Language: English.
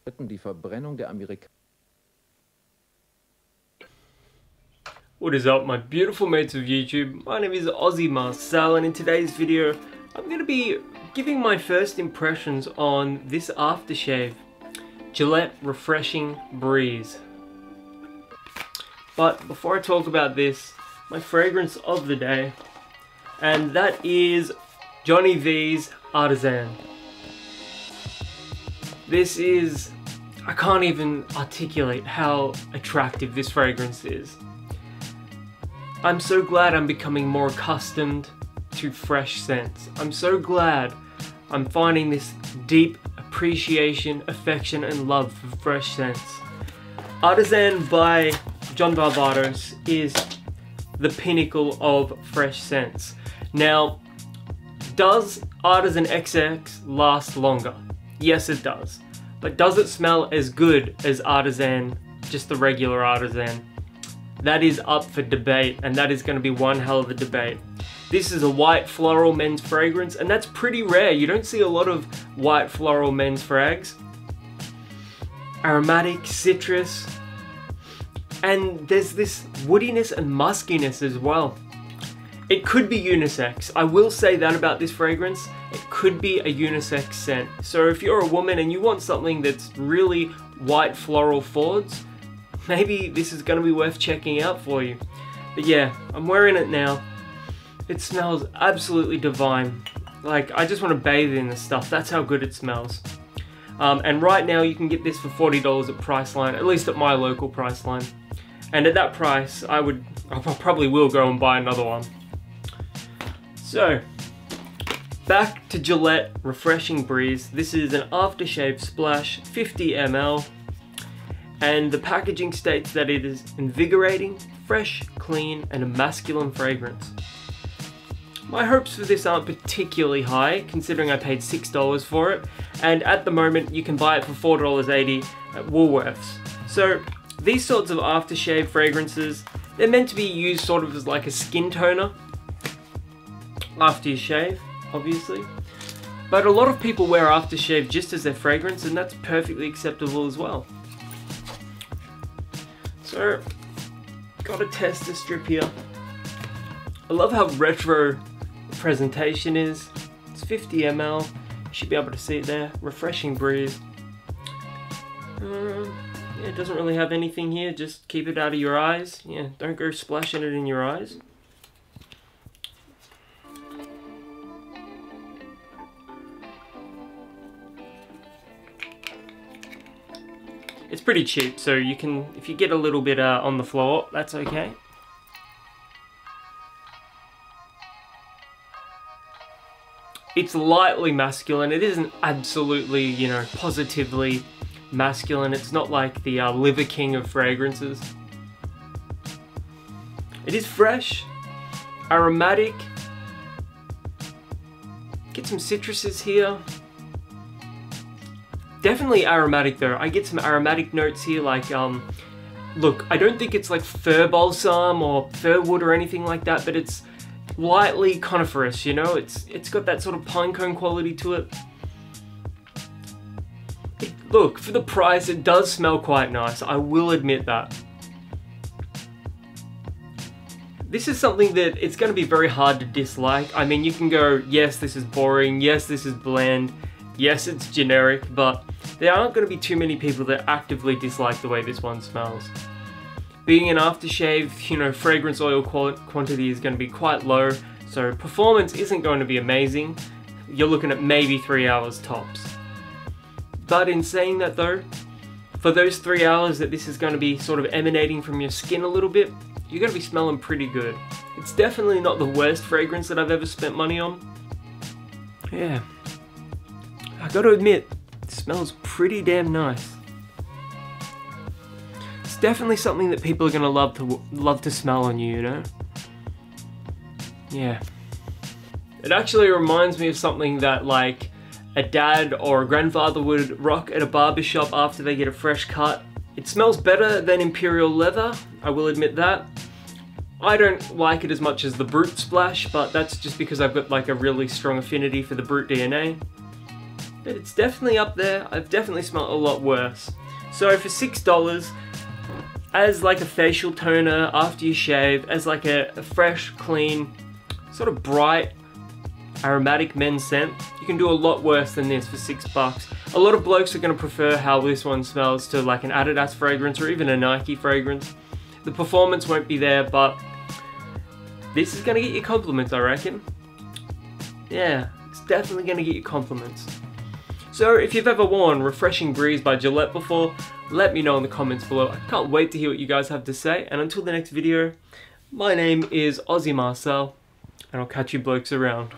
Die Verbrennung der What is up, my beautiful mates of YouTube? My name is Aussie Marcel, and in today's video I'm going to be giving my first impressions on this aftershave, Gillette Refreshing Breeze. But before I talk about this, my fragrance of the day, and that is Johnny V's Artisan. This is, I can't even articulate how attractive this fragrance is. I'm so glad I'm becoming more accustomed to fresh scents. I'm so glad I'm finding this deep appreciation, affection and love for fresh scents. Artisan by John Barbados is the pinnacle of fresh scents. Now, does Artisan XX last longer? Yes, it does. But does it smell as good as Artisan, just the regular Artisan? That is up for debate, and that is going to be one hell of a debate. This is a white floral men's fragrance, and that's pretty rare. You don't see a lot of white floral men's frags. Aromatic, citrus, and there's this woodiness and muskiness as well. It could be unisex. I will say that about this fragrance. It could be a unisex scent. So if you're a woman and you want something that's really white floral forwards, maybe this is going to be worth checking out for you. But yeah, I'm wearing it now. It smells absolutely divine. Like, I just want to bathe in this stuff. That's how good it smells. And right now you can get this for $40 at Priceline, at least at my local Priceline. And at that price, I probably will go and buy another one. So, back to Gillette Refreshing Breeze. This is an aftershave splash, 50 ml. And the packaging states that it is invigorating, fresh, clean, and a masculine fragrance. My hopes for this aren't particularly high, considering I paid $6 for it, and at the moment you can buy it for $4.80 at Woolworths. So these sorts of aftershave fragrances, they're meant to be used sort of as like a skin toner after you shave, obviously. But a lot of people wear aftershave just as their fragrance, and that's perfectly acceptable as well. So, gotta test this strip here. I love how retro the presentation is. It's 50 ml. You should be able to see it there. Refreshing Breeze. Yeah, it doesn't really have anything here. Just keep it out of your eyes. Yeah, don't go splashing it in your eyes. It's pretty cheap, so you can, if you get a little bit on the floor, that's okay. It's lightly masculine. It isn't absolutely, you know, positively masculine. It's not like the Liver King of fragrances. It is fresh, aromatic. Get some citruses here. Definitely aromatic though. I get some aromatic notes here, like, look, I don't think it's like fir balsam or fir wood or anything like that, but it's lightly coniferous, you know? It's got that sort of pine cone quality to it. Look, for the price, it does smell quite nice. I will admit that. This is something that it's going to be very hard to dislike. I mean, you can go, yes, this is boring, yes, this is bland, yes, it's generic, but there aren't going to be too many people that actively dislike the way this one smells. Being an aftershave, you know, fragrance oil quantity is going to be quite low, so performance isn't going to be amazing. You're looking at maybe 3 hours tops. But in saying that though, for those 3 hours that this is going to be sort of emanating from your skin a little bit, you're going to be smelling pretty good. It's definitely not the worst fragrance that I've ever spent money on. Yeah. I gotta admit, it smells pretty damn nice. It's definitely something that people are gonna love to smell on you, you know? Yeah. It actually reminds me of something that like a dad or a grandfather would rock at a barbershop after they get a fresh cut. It smells better than Imperial Leather, I will admit that. I don't like it as much as the Brute Splash, but that's just because I've got like a really strong affinity for the Brute DNA. but it's definitely up there. I've definitely smelled a lot worse. So for $6, as like a facial toner after you shave, as like a fresh, clean, sort of bright, aromatic men's scent, you can do a lot worse than this for $6. A lot of blokes are going to prefer how this one smells to like an Adidas fragrance or even a Nike fragrance. The performance won't be there, but this is going to get you compliments, I reckon. Yeah, it's definitely going to get you compliments. So if you've ever worn Refreshing Breeze by Gillette before, let me know in the comments below. I can't wait to hear what you guys have to say. And until the next video, my name is Aussie Marcel, and I'll catch you blokes around.